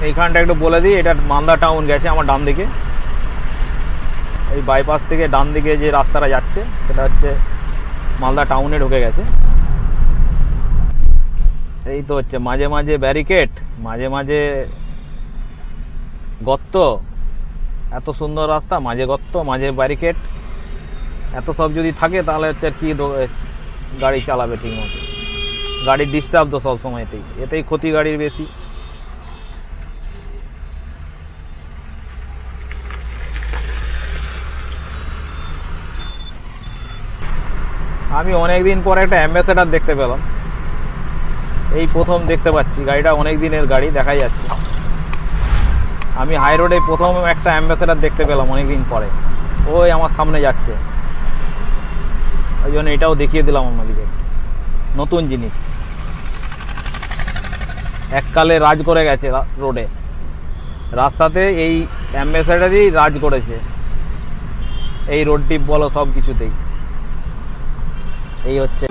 এইখানটা একটু বলে দিই, এটা মালদা টাউন গেছে আমার ডান দিকে। এই বাইপাস থেকে ডান দিকে যে রাস্তাটা যাচ্ছে সেটা হচ্ছে মালদা টাউনে ঢুকে গেছে। এই তো হচ্ছে মাঝে মাঝে ব্যারিকেড, মাঝে মাঝে গর্ত। এত সুন্দর রাস্তা, মাঝে গর্ত, মাঝে ব্যারিকেড, এত সব যদি থাকে তাহলে হচ্ছে আর কি গাড়ি চালাবে ঠিক মতো। গাড়ির ডিস্টার্ব তো সব সময়তেই, এতেই ক্ষতি গাড়ির বেশি। আমি অনেকদিন পরে একটা অ্যাম্বাসেডার দেখতে পেলাম, এই প্রথম দেখতে পাচ্ছি। গাড়িটা অনেক দিনের গাড়ি দেখা যাচ্ছে। আমি হাই রোডে প্রথম একটা অ্যাম্বাসেডার দেখতে পেলাম অনেকদিন পরে, ওই আমার সামনে যাচ্ছে। ওই জন্য এটাও দেখিয়ে দিলাম আপনাদেরকে, নতুন জিনিস। এককালে রাজ করে গেছে রোডে, রাস্তাতে এই অ্যাম্বাসেডারই রাজ করেছে, এই রোড টিপ বলো সব কিছুতেই। এই হচ্ছে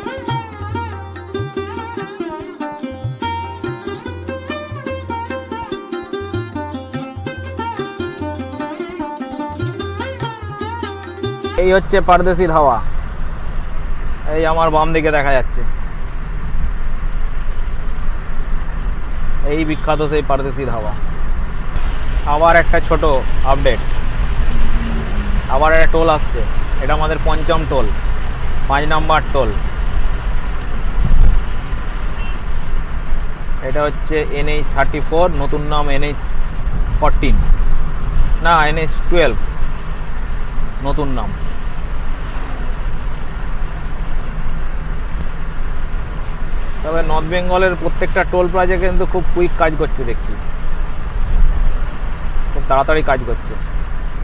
এই হচ্ছে পারদেশি ধাওয়া। এই আমার বাম দিকে দেখা যাচ্ছে, এই বিখ্যাত সেই পারদেশি ধাওয়া। আবার একটা ছোট আপডেট, আবার একটা টোল আসছে। এটা আমাদের পঞ্চম টোল, 5 নাম্বার টোল। এটা হচ্ছে NH34, নতুন নাম NH14, না NH12 নতুন নাম। তবে নর্থ বেঙ্গলের প্রত্যেকটা টোল প্লাজা কিন্তু খুব কুইক কাজ করছে দেখছি, খুব তাড়াতাড়ি কাজ করছে,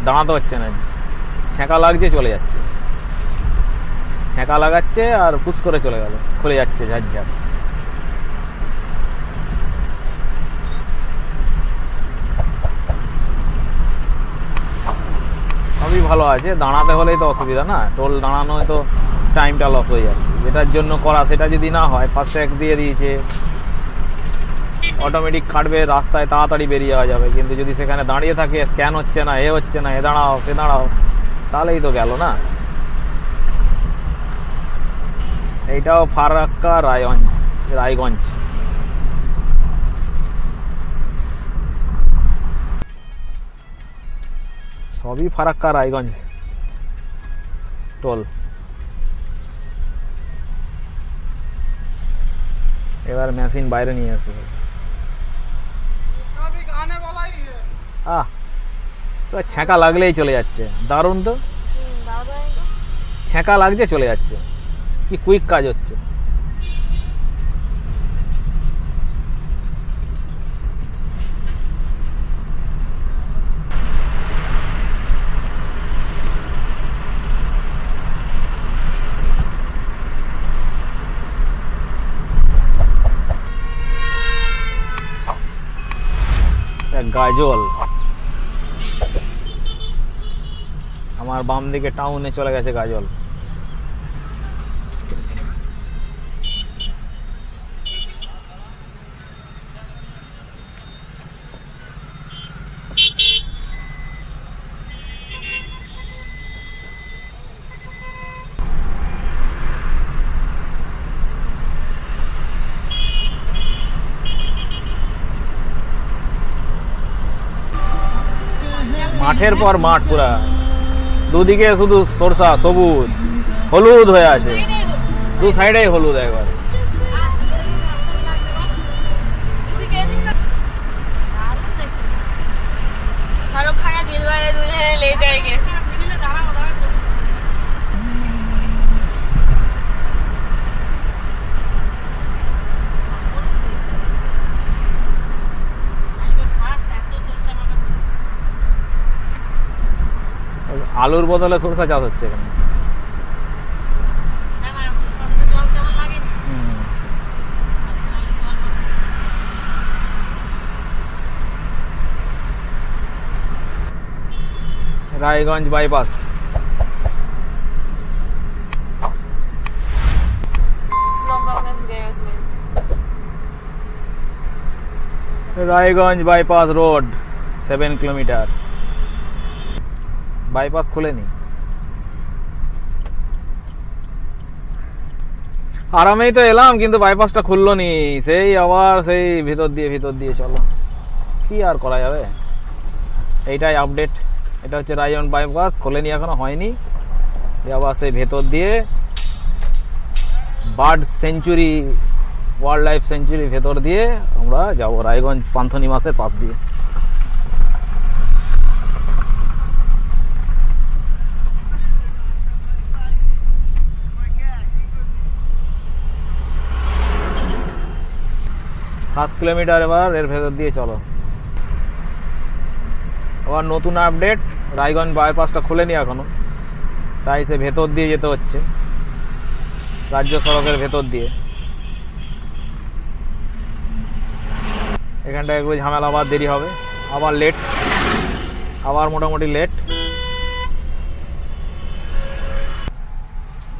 দাঁড়াতে হচ্ছে না। ছ্যাঁকা লাগছে চলে যাচ্ছে, ছ্যাঁকা লাগাচ্ছে আর ফুস করে চলে গেল, খুলে যাচ্ছে ঝাঁঝাক। সবই ভালো আছে, দাঁড়াতে হলেই তো অসুবিধা না, টোল দাঁড়ানোয় তো টাইমটা লস হয়ে যাচ্ছে। যেটার জন্য করা সেটা যদি না হয়, ফাস্ট ট্যাগ দিয়ে দিয়েছে, অটোমেটিক কাটবে, রাস্তায় তাড়াতাড়ি বেরিয়ে যাওয়া যাবে। কিন্তু যদি সেখানে দাঁড়িয়ে থাকে, স্ক্যান হচ্ছে না, হচ্ছে না, এ দাঁড়াও সে দাঁড়াও, তাহলেই তো গেল না। এইটাও ফারাক্কা রায়গঞ্জ। সবই ফারাক্কা রায়গঞ্জ টোল। এবার মেশিন বাইরে নিয়ে আসে। ছ্যাঁকা লাগলেই চলে যাচ্ছে, দারুণ তো। ছ্যাঁকা লাগছে চলে যাচ্ছে, কি কুইক কাজ হচ্ছে। গাজল, আমার বাম দিকে টাউনে চলে গেছে গাজল। মাঠের পর মাঠ, পুরা দুদিকে শুধু সরষা, সবুজ হলুদ হয়ে আছে, দু সাইডে হলুদ একবার। আলুর বদলে সরষা চাষ হচ্ছে এখানে। Raiganj bypass. Raiganj bypass road 7 kilometre. Bypass খুলেনি, আরামেই তো এলাম, কিন্তু বাইপাসটা খুললো নি। সেই আবার সেই ভিতর দিয়ে চলো, কি আর করা যাবে। এইটাই আপডেট। এটা হচ্ছে রায়গঞ্জ বাইপাস, খোলেনি, এখনো হয়নি। আবার সেই ভেতর দিয়ে bird century, wild life century ভেতর দিয়ে আমরা যাব রায়গঞ্জ পান্থ নিবাসের পাশ দিয়ে। সাত কিলোমিটার এবার এর ভেতর দিয়ে চলো। আবার নতুন আপডেট, রায়গঞ্জ বাইপাসটা খুলেনি এখনো, তাই সে ভেতর দিয়ে যেতে হচ্ছে, রাজ্য সড়কের ভেতর দিয়ে। এখানটায় একটু ঝামেলা, আবার দেরি হবে, আবার লেট, আবার মোটামুটি লেট।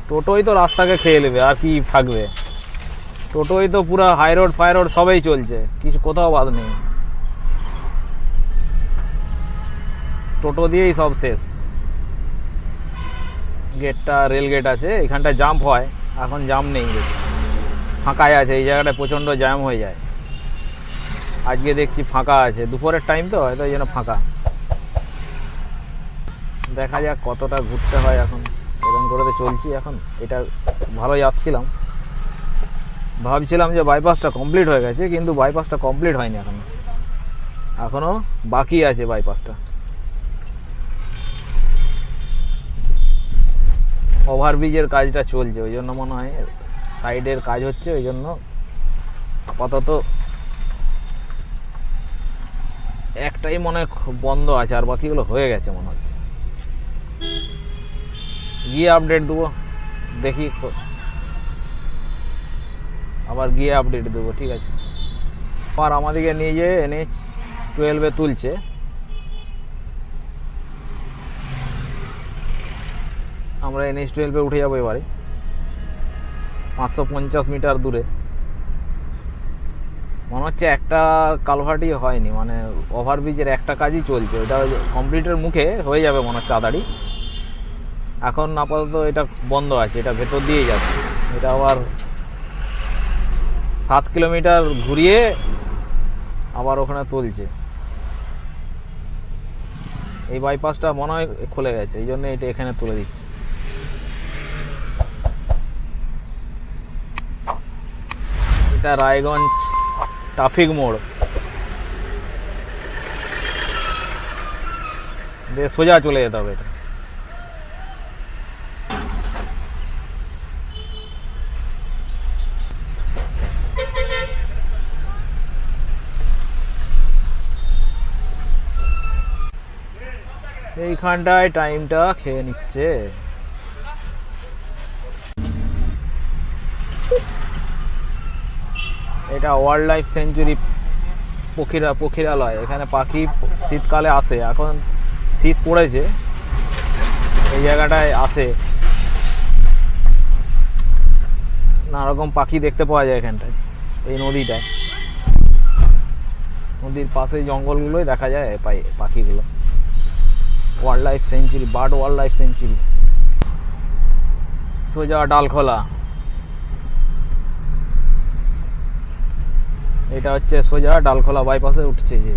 টোটোই তো রাস্তাকে খেয়ে নেবে, আর কি থাকবে। টোটোই তো পুরো হাই রোড ফাই রোড সবই চলছে, কিছু কোথাও বাদ নেই। টোটো দিয়েই সব শেষ। গেটটা রেল গেট আছে, এখানটা জাম্প হয়, এখন জাম নেই, ফাঁকাই আছে। এই জায়গাটা প্রচণ্ড জ্যাম হয়ে যায়। আজকে দেখছি ফাঁকা আছে, দুপুরের টাইম তো হয়তো এই জন্য ফাঁকা। দেখা যাক কতটা ঘুরতে হয় এখন। এরকম করে তো চলছি এখন। এটা ভালোই আসছিলাম, ভাবছিলাম যে বাইপাসটা কমপ্লিট হয়ে গেছে, কিন্তু বাইপাসটা কমপ্লিট হয়নি এখনো বাকি আছে বাইপাসটা। ওভারব্রিজের কাজটা চলছে, ওই জন্য মনে হয় সাইডের কাজ হচ্ছে, ওই জন্য আপাতত একটাই মনে হয় বন্ধ আছে, আর বাকিগুলো হয়ে গেছে মনে হচ্ছে। গিয়ে আপডেট দেবো, দেখি আবার গিয়ে আপডেট দেবো, ঠিক আছে। আর আমাদেরকে নিয়ে যেয়ে NH-12 তুলছে। আমরা NH-12 উঠে যাবো এবারে, 550 মিটার দূরে। মনে হচ্ছে একটা কালভার্টই হয়নি, মানে ওভারব্রিজের একটা কাজই চলছে, ওটা কমপ্লিটের মুখে হয়ে যাবে মনে হচ্ছে তাড়াতাড়ি। এখন আপাতত এটা বন্ধ আছে, এটা ভেতর দিয়েই যাচ্ছে। এটা আবার 7 কিলোমিটার ঘুরিয়ে আবার ওখানে তুলছে। এই বাইপাসটা মনে হয় খুলে গেছে, এই জন্য এটা এখানে তুলে দিচ্ছে। এটা রায়গঞ্জ ট্রাফিক মোড় দিয়ে সোজা চলে যেতে হবে। এটা এইখানটায় টাইমটা খেয়ে নিচ্ছে। এটা ওয়াইল্ড লাইফ সেঞ্চুরি পক্ষীরালয়। এখানে পাখি শীতকালে আসে, এখন শীত পড়েছে, এই জায়গাটায় আসে, নানা রকম পাখি দেখতে পাওয়া যায় এখানটায়। এই নদীটায়, নদীর পাশে জঙ্গলগুলোই দেখা যায় পাখিগুলো। Wild life century, bird wild life century. সোজা ডালখোলা, এটা হচ্ছে সোজা ডালখোলা বাইপাসে উঠছে যে।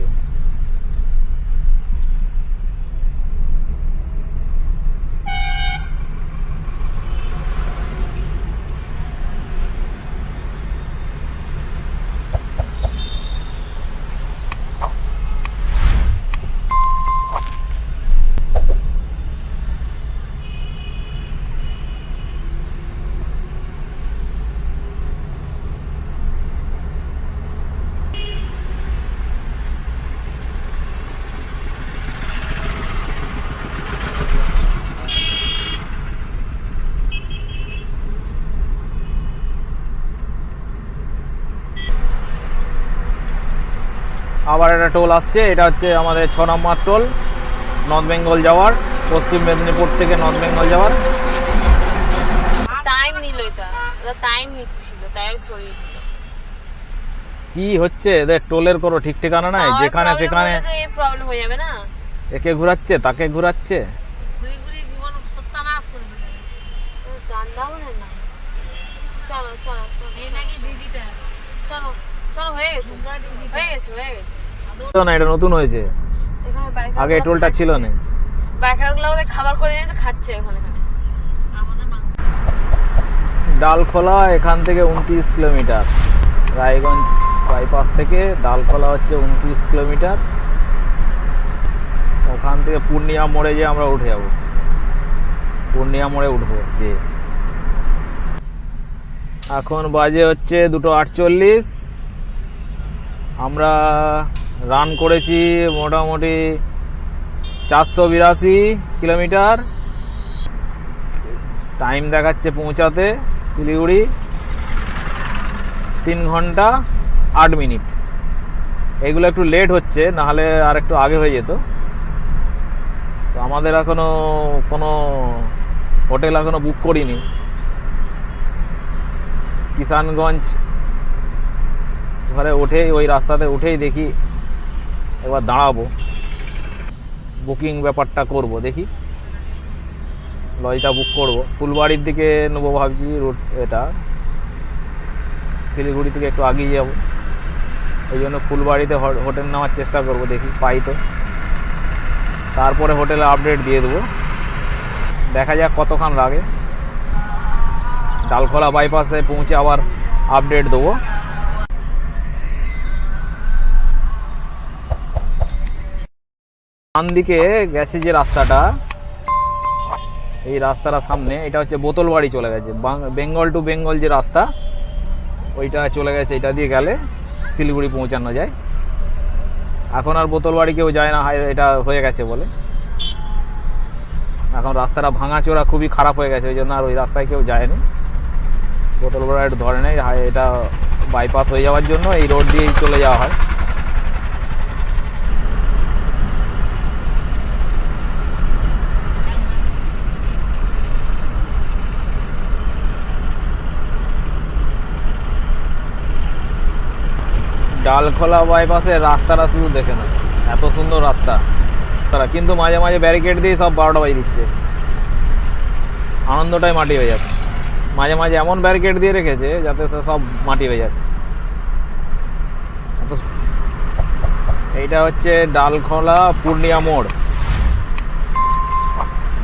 আবার একটা টোল আসছে, এটা হচ্ছে আমাদের 6 নম্বর টোল, নর্থ বেঙ্গল যাওয়ার, পশ্চিম মেদিনীপুর থেকে নর্থ বেঙ্গল যাওয়ার। টাইম নিল, এটা টাইম নিচ্ছিল, তাই সরিয়ে দিল। কি হচ্ছে এদের টোলের কোনো ঠিক ঠিকানা নাই, যেখানে সেখানে প্রবলেম হয়ে যাবে না, একে ঘুরাচ্ছে তাকে ঘুরাচ্ছে। ঘুরি ঘুরি জীবন সত্যানাশ করে দেবে। গান্দাও না, চলো চলো চলো, এই নাকি ডিজিটাল, চলো চলো, হয়ে গেছে হয়ে গেছে হয়ে গেছে। না এটা নতুন হয়েছে, এখানে বাইক আগে এই টোলটা ছিল না। বাইকারগুলো ওদের খাবার করে নিয়েছে, খাচ্ছে ওখানে। আমাদের মাংস ডালখোলা এখান থেকে 29 কিলোমিটার, রায়গঞ্জ বাইপাস থেকে ডালখোলা হচ্ছে 29 কিলোমিটার। ওখান থেকে পূর্ণিয়া মোড়ে যে আমরা উঠে যাব, পূর্ণিয়া মোড়ে উঠবো যে। এখন বাজে হচ্ছে 2:48। আমরা রান করেছি মোটামুটি 482 কিলোমিটার। টাইম দেখাচ্ছে পৌঁছাতে শিলিগুড়ি 3 ঘন্টা 8 মিনিট। এগুলো একটু লেট হচ্ছে, নাহলে আর একটু আগে হয়ে যেত। তো আমাদের এখনো কোনো হোটেল এখনো বুক করিনি। কিষানগঞ্জ ঘরে উঠেই, ওই রাস্তাতে উঠেই দেখি একবার দাঁড়াবো, বুকিং ব্যাপারটা করব, দেখি লজটা বুক করব। ফুলবাড়ির দিকে নেবো ভাবছি রুট, এটা শিলিগুড়ি থেকে একটু আগিয়ে যাব, ওই জন্য ফুলবাড়িতে হোটেল নেওয়ার চেষ্টা করব, দেখি পাই তো। তারপরে হোটেলে আপডেট দিয়ে দেবো, দেখা যাক কতক্ষণ লাগে। ডালখোলা বাইপাসে পৌঁছে আবার আপডেট দেবো। ডান দিকে গেছে যে রাস্তাটা, এই রাস্তাটা সামনে, এটা হচ্ছে বোতলবাড়ি চলে গেছে, বেঙ্গল টু বেঙ্গল যে রাস্তা ওইটা চলে গেছে। এটা দিয়ে গেলে শিলিগুড়ি পৌঁছানো যায়। এখন আর বোতলবাড়ি কেউ যায় না, এটা হয়ে গেছে বলে। এখন রাস্তাটা ভাঙাচোরা খুবই খারাপ হয়ে গেছে, ওই জন্য আর ওই রাস্তায় কেউ যায়নি। বোতলবাড়ি একটু ধরে নেই, এটা বাইপাস হয়ে যাওয়ার জন্য এই রোড দিয়েই চলে যাওয়া হয়। ডালখোলা বাইপাসের রাস্তাটা শুধু দেখে না, এত সুন্দর রাস্তা, কিন্তু মাঝে মাঝে ব্যারিকেড দিয়ে সব 12টা বাজিয়ে দিচ্ছে, আনন্দটাই মাটি হয়ে যাচ্ছে। মাঝে মাঝে এমন ব্যারিকেড দিয়ে রেখেছে যাতে সব মাটি হয়ে যাচ্ছে। এইটা হচ্ছে ডালখোলা পূর্ণিয়া মোড়,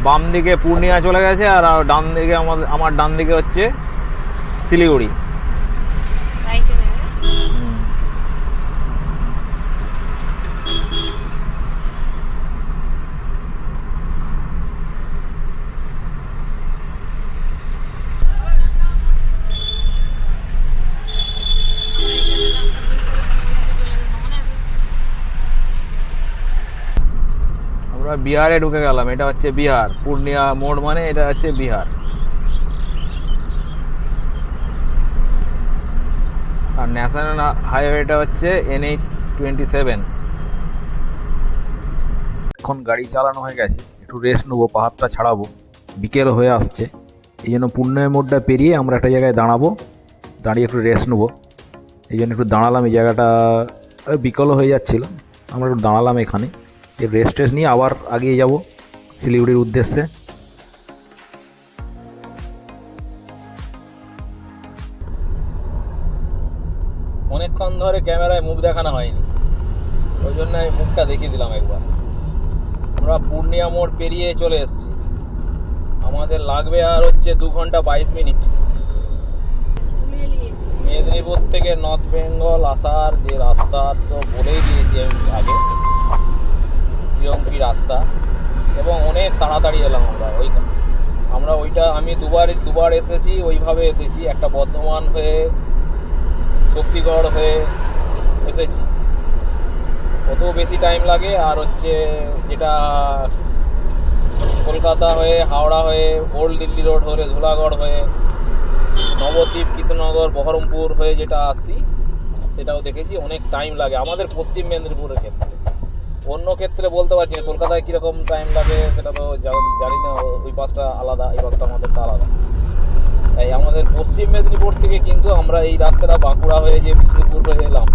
বাম দিকে পূর্ণিয়া চলে গেছে, আর ডান দিকে আমার ডান দিকে হচ্ছে শিলিগুড়ি। বিহারে ঢুকে গেলাম, এটা হচ্ছে বিহার। পূর্ণিয়া মোড় মানে এটা হচ্ছে বিহার। আর ন্যাশনাল হাইওয়েটা হচ্ছে NH-27। এখন গাড়ি চালানো হয়ে গেছে, একটু রেস্ট নেবো, পাহাড়টা ছাড়াবো, বিকেল হয়ে আসছে। এই জন্য পূর্ণিয়া মোড়টা পেরিয়ে আমরা একটা জায়গায় দাঁড়াবো, দাঁড়িয়ে একটু রেস্ট নেবো। এই জন্য একটু দাঁড়ালাম, এই জায়গাটা বিকেলও হয়ে যাচ্ছিল, আমরা একটু দাঁড়ালাম এখানে। রেস্ট টেস্ট নিয়ে আবার আগিয়ে যাব শিলিগুড়ির উদ্দেশ্যে। অনেকক্ষণ ধরে ক্যামেরায় মুখ দেখানো হয়নি, ওই জন্য আমি মুখটা দেখিয়ে দিলাম একবার। আমরা পূর্ণিয়া মোড় পেরিয়ে চলে এসেছি, আমাদের লাগবে আর হচ্ছে 2 ঘন্টা 22 মিনিট। মেদিনীপুর থেকে নর্থ বেঙ্গল আসার যে রাস্তা তো বলেই দিয়েছি আমি আগে, শ্রীরঙ্গি রাস্তা, এবং অনেক তাড়াতাড়ি এলাম আমরা ওইটা আমি দুবার এসেছি, ওইভাবে এসেছি। একটা বর্ধমান হয়ে শক্তিগড় হয়ে এসেছি, কত বেশি টাইম লাগে। আর হচ্ছে যেটা কলকাতা হয়ে হাওড়া হয়ে ওল্ড দিল্লি রোড হয়ে ধুলাগড় হয়ে নবদ্বীপ কৃষ্ণনগর বহরমপুর হয়ে যেটা আসছি, সেটাও দেখেছি, অনেক টাইম লাগে আমাদের পশ্চিম মেদিনীপুরের ক্ষেত্রে। অন্য ক্ষেত্রে বলতে পারছি না, কলকাতায় কীরকম টাইম লাগে সেটা তো জানি না, ওই পাশটা আলাদা, এই পাশটা আমাদেরটা আলাদা। তাই আমাদের পশ্চিম মেদিনীপুর থেকে কিন্তু আমরা এই রাস্তাটা বাঁকুড়া হয়ে যে বিষ্ণুপুর হয়ে এলাম,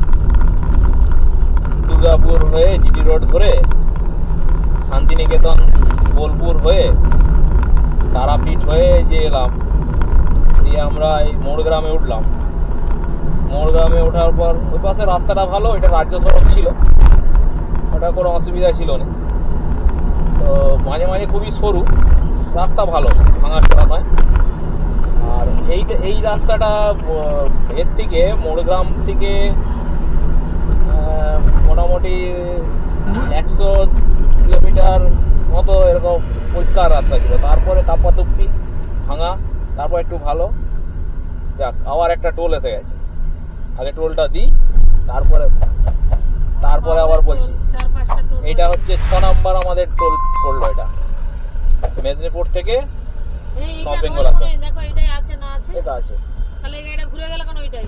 মোহাম্মদপুর হয়ে জিটি রোড ধরে শান্তিনিকেতন বোলপুর হয়ে তারাপীঠ হয়ে যে এলাম, দিয়ে আমরা এই মোড়গ্রামে উঠলাম। মোড়গ্রামে ওঠার পর ওই পাশে রাস্তাটা ভালো, এটা রাজ্য সড়ক ছিল, ওটা কোনো অসুবিধা ছিল না। তো মাঝে মাঝে খুবই সরু রাস্তা, ভালো, ভাঙাচোরা নয়। আর এই রাস্তাটা এর থেকে মোড়গ্রাম থেকে মোটামুটি 100 কিলোমিটার মতো এরকম পরিষ্কার রাস্তা ছিল। তারপরে কাপ্পাতুপ্পি ভাঙা, তারপর একটু ভালো। যাক, আবার একটা টোল এসে গেছে, আগে টোলটা দিই তারপরে আবার বলছি। এটা হচ্ছে 6 নাম্বার আমাদের টোল পড়লো। এটা মেদিনীপুর থেকে নর্থ বেঙ্গল আসা। দেখো এটাই আছে না আছে? এটা আছে। তাহলে এটা ঘুরে গেল কেন? ওইটাই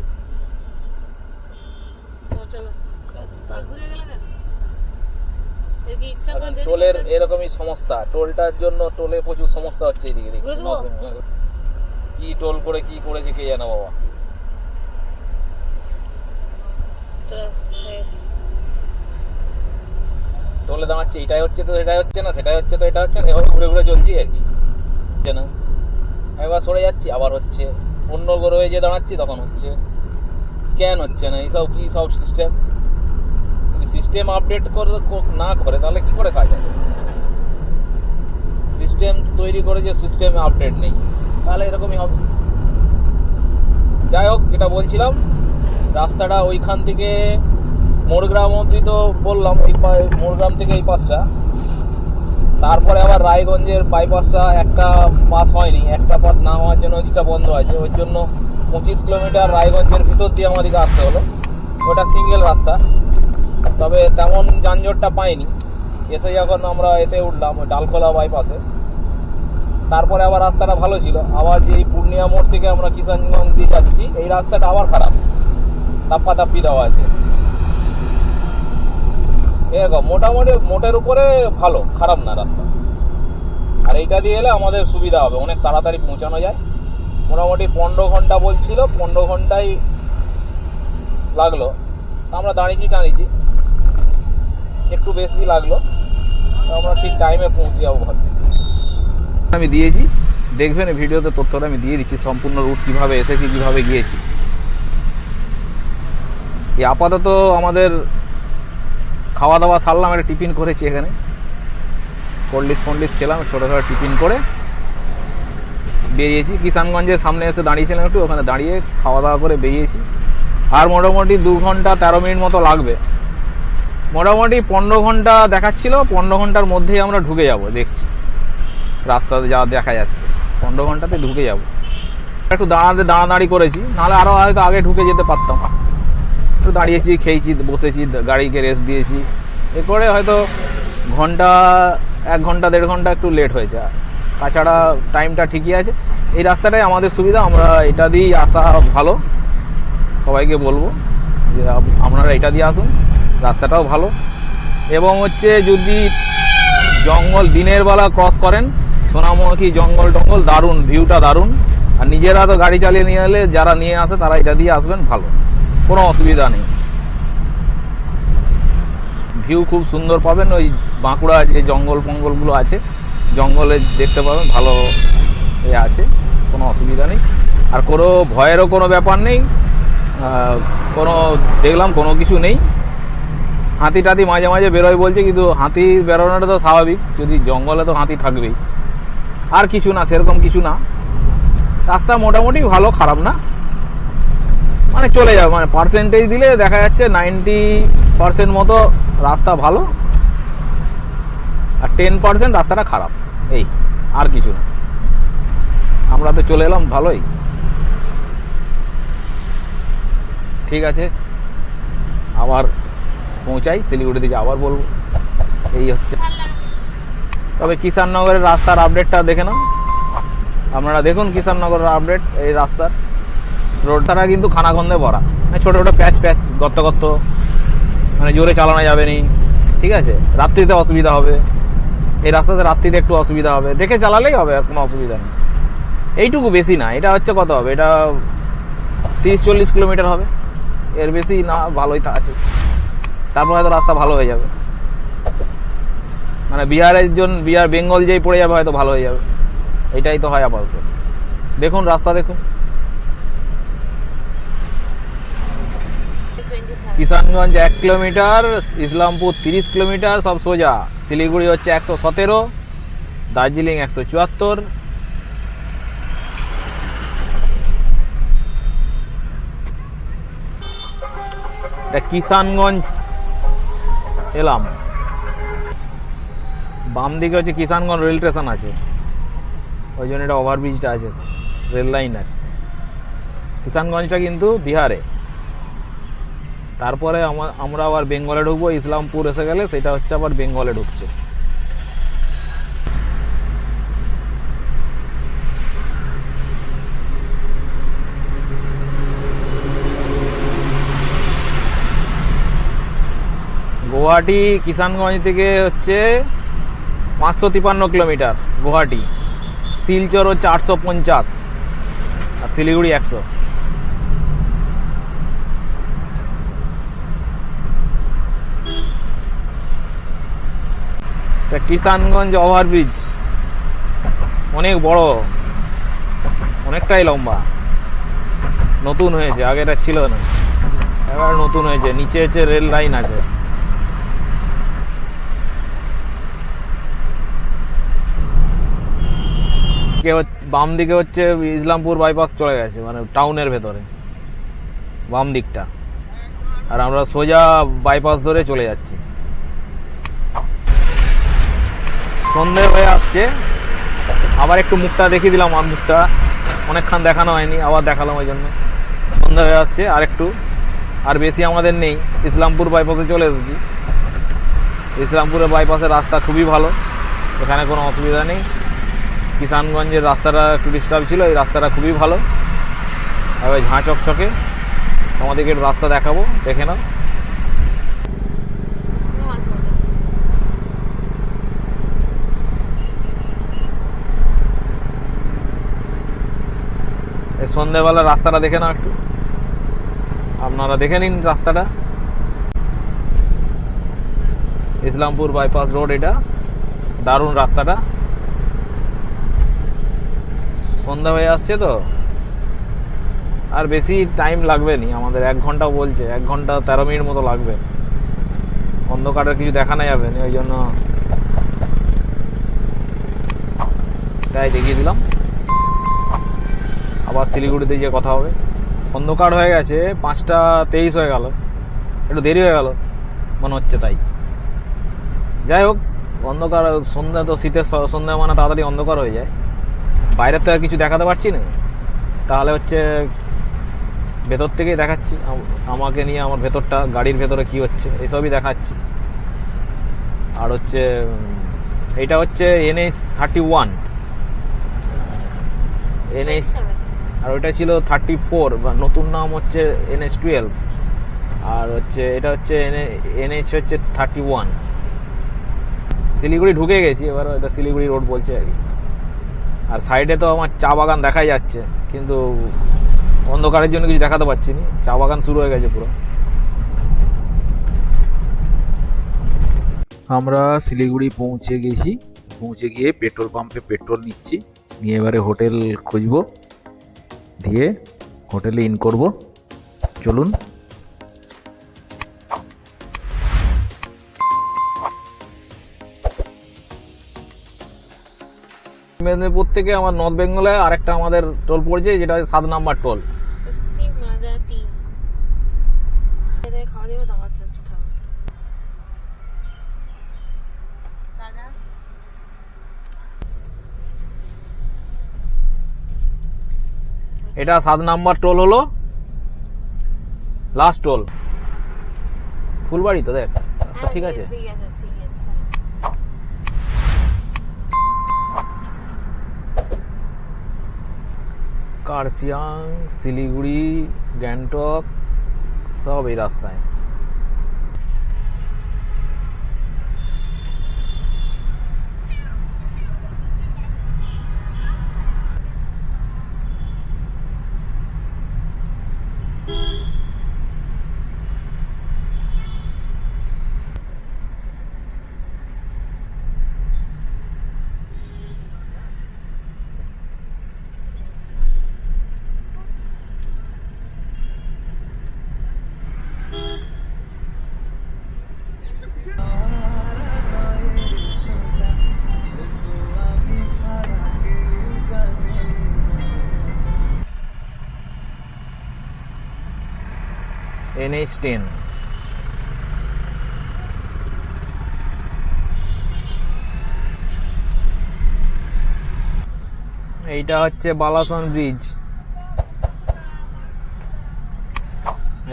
চলো ঘুরে গেল কেন? এর কি ইচ্ছা করে টোলের এরকমই সমস্যা, টোলটার জন্য টোলে প্রচুর সমস্যা হচ্ছে এইদিকে দেখছি। কি টোল করে কি করেছে কে জানে বাবা। টোলে দাঁড়াচ্ছে, এটাই হচ্ছে তো সেটাই হচ্ছে না, সেটাই হচ্ছে তো এটা হচ্ছে না, এভাবে ঘুরে ঘুরে চলছি আর কি। না একবার সরে যাচ্ছি আবার হচ্ছে, অন্য রয়ে যে দাঁড়াচ্ছি তখন হচ্ছে, স্ক্যান হচ্ছে না। এইসব কি সব সিস্টেম, যদি সিস্টেম আপডেট না করে তাহলে কি করে কাজ হবে? সিস্টেম তৈরি করে যে সিস্টেমে আপডেট নেই, তাহলে এরকমই হবে। যাই হোক, যেটা বলছিলাম, রাস্তাটা ওইখান থেকে মোড়গ্রাম অবধি তো বললাম, এই মোড়গ্রাম থেকে এই পাশটা। তারপরে আবার রায়গঞ্জের বাইপাসটা একটা পাস হয়নি, একটা পাস না হওয়ার জন্য ওইটা বন্ধ আছে। ওই জন্য 25 কিলোমিটার রায়গঞ্জের ভিতর দিয়ে আমাদেরকে আসতে হলো। ওটা সিঙ্গেল রাস্তা, তবে তেমন যানজটটা পাইনি। এসে যখন আমরা এতে উঠলাম ওই ডালখোলা বাইপাসে, তারপরে আবার রাস্তাটা ভালো ছিল। আবার যে পূর্ণিয়া মোড় থেকে আমরা কিষানগঞ্জ দিয়ে যাচ্ছি, এই রাস্তাটা আবার খারাপ, তাপ্পি দেওয়া আছে। এরকম মোটামুটি মোটের উপরে ভালো, খারাপ না রাস্তা। আর এইটা দিয়ে এলে আমাদের সুবিধা হবে, অনেক তাড়াতাড়ি পৌঁছানো যায়। মোটামুটি 15 ঘন্টা বলছিল, 15 ঘন্টাই লাগলো। আমরা দাঁড়িয়েছি একটু বেশি লাগলো, আমরা ঠিক টাইমে পৌঁছে যাবো ভাবছি। আমি দিয়েছি, দেখবেন এই ভিডিওতে তথ্যটা আমি দিয়ে দিচ্ছি, সম্পূর্ণ রুট কীভাবে এসেছি, কীভাবে গিয়েছি। এই আপাতত আমাদের খাওয়া দাওয়া সারলাম, একটা টিফিন করেছি এখানে, কোল্ড খেলাম, ছোটোখাটো টিফিন করে বেরিয়েছি। কিষানগঞ্জের সামনে এসে দাঁড়িয়েছিলাম একটু, ওখানে দাঁড়িয়ে খাওয়া দাওয়া করে বেরিয়েছি। আর মোটামুটি 2 ঘন্টা 13 মিনিট মতো লাগবে। মোটামুটি 15 ঘন্টা দেখাচ্ছিল, 15 ঘন্টার মধ্যেই আমরা ঢুকে যাব, দেখছি রাস্তাতে যা দেখা যাচ্ছে 15 ঘন্টাতে ঢুকে যাব। একটু দাঁড়াদাঁড়ি করেছি, নাহলে আরও হয়তো আগে ঢুকে যেতে পারতাম। একটু দাঁড়িয়েছি, খেয়েছি, বসেছি, গাড়িকে রেস্ট দিয়েছি। এরপরে হয়তো 1 ঘন্টা 1.5 ঘন্টা একটু লেট হয়েছে, তাছাড়া টাইমটা ঠিকই আছে। এই রাস্তাটাই আমাদের সুবিধা, আমরা এটা দিয়েই আসা ভালো। সবাইকে বলবো যে আপনারা এটা দিয়ে আসুন, রাস্তাটাও ভালো। এবং হচ্ছে যদি জঙ্গল দিনের বেলা ক্রস করেন, সোনামুখী জঙ্গল টঙ্গল, দারুণ ভিউটা, দারুণ। আর নিজেরা তো গাড়ি চালিয়ে নিয়ে এলে যারা নিয়ে আসে তারা এটা দিয়ে আসবেন, ভালো, কোনো অসুবিধা নেই। ভিউ খুব সুন্দর পাবেন। ওই বাঁকুড়া যে জঙ্গল ফঙ্গলগুলো আছে, জঙ্গলে দেখতে পাবেন, ভালো আছে, কোনো অসুবিধা নেই। আর কোনো ভয়েরও কোনো ব্যাপার নেই, দেখলাম কোনো কিছু নেই। হাতি টাতি মাঝে মাঝে বেরোয় বলছে, কিন্তু হাতি বেরোনোটা তো স্বাভাবিক, যদি জঙ্গলে তো হাতি থাকবেই। আর কিছু না, সেরকম কিছু না। রাস্তা মোটামুটি ভালো, খারাপ না, মানে চলে যাবে। মানে পার্সেন্টেজ দিলে দেখা যাচ্ছে 90% মতো রাস্তা ভালো, আর 10% রাস্তাটা খারাপ, এই আর কিছু না। আমরা তো চলে এলাম ভালোই। ঠিক আছে, আবার পৌঁছাই শিলিগুড়ি দিকে, আবার বলবো। এই হচ্ছে, তবে কিষাননগরের রাস্তার আপডেটটা দেখে নাও আপনারা, দেখুন কিষাননগরের আপডেট। এই রাস্তার রোডটা কিন্তু খানাখন্দে ভরা, মানে ছোটো ছোটো প্যাচ গর্ত, মানে জোরে চালানো যাবে নি। ঠিক আছে, রাত্রিতে অসুবিধা হবে, এই রাস্তাতে রাত্রিতে একটু অসুবিধা হবে, দেখে চালালেই হবে, আর কোনো অসুবিধা নেই। এইটুকু, বেশি না। এটা হচ্ছে কত হবে, এটা 30-40 কিলোমিটার হবে, এর বেশি না, ভালোই আছে। তারপর হয়তো রাস্তা ভালো হয়ে যাবে, মানে বিহার বেঙ্গল যেই পড়ে যাবে হয়তো ভালো হয়ে যাবে, এটাই তো হয় আপাতত। দেখুন রাস্তা দেখুন, কিষানগঞ্জ 1 কিলোমিটার, ইসলামপুর 30 কিলোমিটার, সব সোজা। শিলিগুড়ি হচ্ছে 117, দার্জিলিং 174। এটা কিষানগঞ্জ এলাম, বাম দিকে হচ্ছে কিষানগঞ্জ রেল স্টেশন আছে, ওই জন্য এটা ওভারব্রিজটা আছে, রেল লাইন আছে। কিষানগঞ্জটা কিন্তু বিহারে। তারপরে আমরা আবার বেঙ্গলে ঢুকবো, ইসলামপুর এসে গেলে সেটা হচ্ছে আবার বেঙ্গলে ঢুকছে। গুয়াহাটি কিষানগঞ্জ থেকে হচ্ছে 553 কিলোমিটার গুয়াহাটি, শিলচর হচ্ছে 850, আর শিলিগুড়ি 100। কিষানগঞ্জ ওভারব্রিজ অনেক বড়, অনেকটাই লম্বা, নতুন হয়েছে, আগে এটা ছিল না, এবার নতুন হয়েছে। নিচে হচ্ছে রেল লাইন আছে। বাম দিকে হচ্ছে ইসলামপুর বাইপাস চলে গেছে, মানে টাউনের ভেতরে বাম দিকটা, আর আমরা সোজা বাইপাস ধরে চলে যাচ্ছি। সন্ধে হয়ে আসছে, আবার একটু মুখটা দেখিয়ে দিলাম, আর মুখটা অনেকক্ষণ দেখানো হয়নি, আবার দেখালাম, ওই জন্য। সন্ধে হয়ে আসছে, আর একটু, আর বেশি আমাদের নেই, ইসলামপুর বাইপাসে চলে এসেছি। ইসলামপুরের বাইপাসের রাস্তা খুবই ভালো, এখানে কোনো অসুবিধা নেই। কিষানগঞ্জের রাস্তাটা একটু ডিস্টার্ব ছিল, এই রাস্তাটা খুবই ভালো, এবার ঝাঁ চকচকে। তোমাদেরকে একটু রাস্তা দেখাবো, দেখে নাও। এই সন্ধ্যেবেলা রাস্তাটা দেখে নাও একটু, আপনারা দেখে নিন রাস্তাটা। ইসলামপুর বাইপাস রোড, এটা দারুণ রাস্তাটা। সন্ধ্যা হয়ে আসছে তো, আর বেশি টাইম লাগবে নি আমাদের, 1 ঘন্টা বলছে, 1 ঘন্টা 13 মিনিট মতো লাগবে। অন্ধকারের কিছু দেখানো যাবে না, ওই জন্য তাই দেখিয়ে দিলাম। আবার শিলিগুড়িতে গিয়ে কথা হবে। অন্ধকার হয়ে গেছে, 5:23 হয়ে গেল, একটু দেরি হয়ে গেল মনে হচ্ছে, তাই। যাই হোক, অন্ধকার, সন্ধ্যা তো, শীতের সন্ধ্যা মানে তাড়াতাড়ি অন্ধকার হয়ে যায়। বাইরের তো আর কিছু দেখাতে পারছি না, তাহলে হচ্ছে ভেতর থেকেই দেখাচ্ছি, আমাকে নিয়ে আমার ভেতরটা, গাড়ির ভেতরে কি হচ্ছে এইসবই দেখাচ্ছি। আর হচ্ছে এইটা হচ্ছে NH31, NH, আর ওইটা ছিল 34, বা নতুন নাম হচ্ছে NH12, আর হচ্ছে এটা হচ্ছে NH হচ্ছে 31। শিলিগুড়ি ঢুকে গেছি, এবার এটা শিলিগুড়ি রোড বলছে আর কি। আর সাইডে তো আমার চা বাগান দেখাই যাচ্ছে, কিন্তু অন্ধকারের জন্য কিছু দেখাতে পাচ্ছি না, চা বাগান শুরু হয়ে গেছে পুরো। আমরা শিলিগুড়ি পৌঁছে গেছি, পৌঁছে গিয়ে পেট্রোল পাম্পে পেট্রোল নিচ্ছি, নিয়ে এবারে হোটেল খুঁজবো, দিয়ে হোটেলে ইন করব। চলুন। মেদিনীপুর থেকে আমার নর্থ বেঙ্গলে আরেকটা আমাদের টোল পড়ছে, যেটা 7 নাম্বার টোল। এটা 7 নাম্বার টোল হলো, লাস্ট টোল। ফুলবাড়ি তো, দেখ আচ্ছা ঠিক আছে। কার্শিয়াং, শিলিগুড়ি, গ্যাংটক সব এই রাস্তায়। NH10। এইটা হচ্ছে বালাসন ব্রিজ।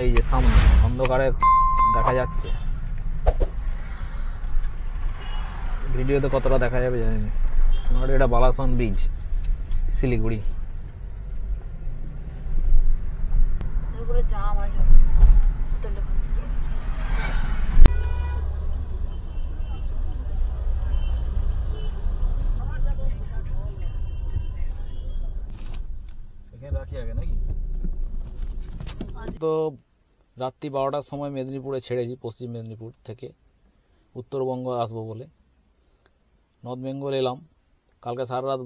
এই যে সামনে অন্ধকারে দেখা যাচ্ছে, ভিডিওতে কতটা দেখা যাবে জানি না। এটা বালাসন ব্রিজ, শিলিগুড়ি। পুরো জাম আছে হোটেলে। তো রাত্রি 12টার সময় মেদিনীপুরে ছেড়েছি, পশ্চিম মেদিনীপুর থেকে উত্তরবঙ্গ আসবো বলে। নর্থ বেঙ্গল এলাম কালকে সারা রাত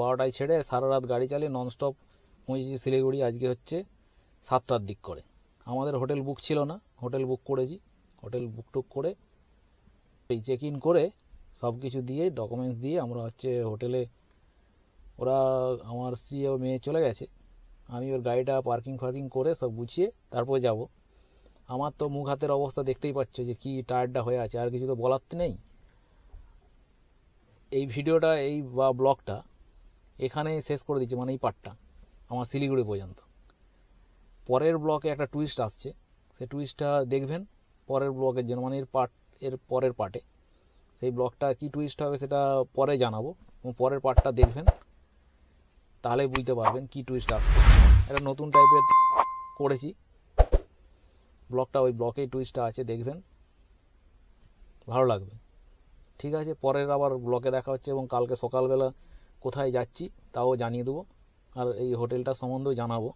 12টায় ছেড়ে সারা রাত গাড়ি চালিয়ে ননস্টপ পৌঁছেছি শিলিগুড়ি। আজকে হচ্ছে 7টার দিক করে। আমাদের হোটেল বুক ছিল না, হোটেল বুক করেছি। হোটেল বুক টুক করে এই চেক ইন করে সব কিছু দিয়ে ডকুমেন্টস দিয়ে আমরা হচ্ছে হোটেলে, ওরা আমার স্ত্রী ও মেয়ে চলে গেছে। আমি ওর গাড়িটা পার্কিং করে সব গুছিয়ে তারপরে যাব। আমার তো মুখ হাতের অবস্থা দেখতেই পাচ্ছ যে কি টায়ারটা হয়ে আছে, আর কিছু তো বলার তো নেই। এই ভিডিওটা এই বা ব্লগটা এখানেই শেষ করে দিচ্ছি, মানে এই পার্টটা আমার শিলিগুড়ি পর্যন্ত। পরের ব্লগে একটা টুইস্ট আসছে, সেই টুইস্টটা দেখবেন পরের ব্লগের জন্য, মানে এর পরের পার্টে। সেই ব্লগটা কি টুইস্ট হবে সেটা পরে জানাবো, এবং পরের পার্টটা দেখবেন, তাহলে বুঝতে পারবেন কি টুইস্ট আসছে। একটা নতুন টাইপের করেছি ব্লগটা, ওই ব্লগেই টুইস্টটা আছে, দেখবেন ভালো লাগবে। ঠিক আছে, পরের আবার ব্লগে দেখা হচ্ছে, এবং কালকে সকালবেলা কোথায় যাচ্ছি তাও জানিয়ে দেবো, আর এই হোটেলটা সম্বন্ধেও জানাবো।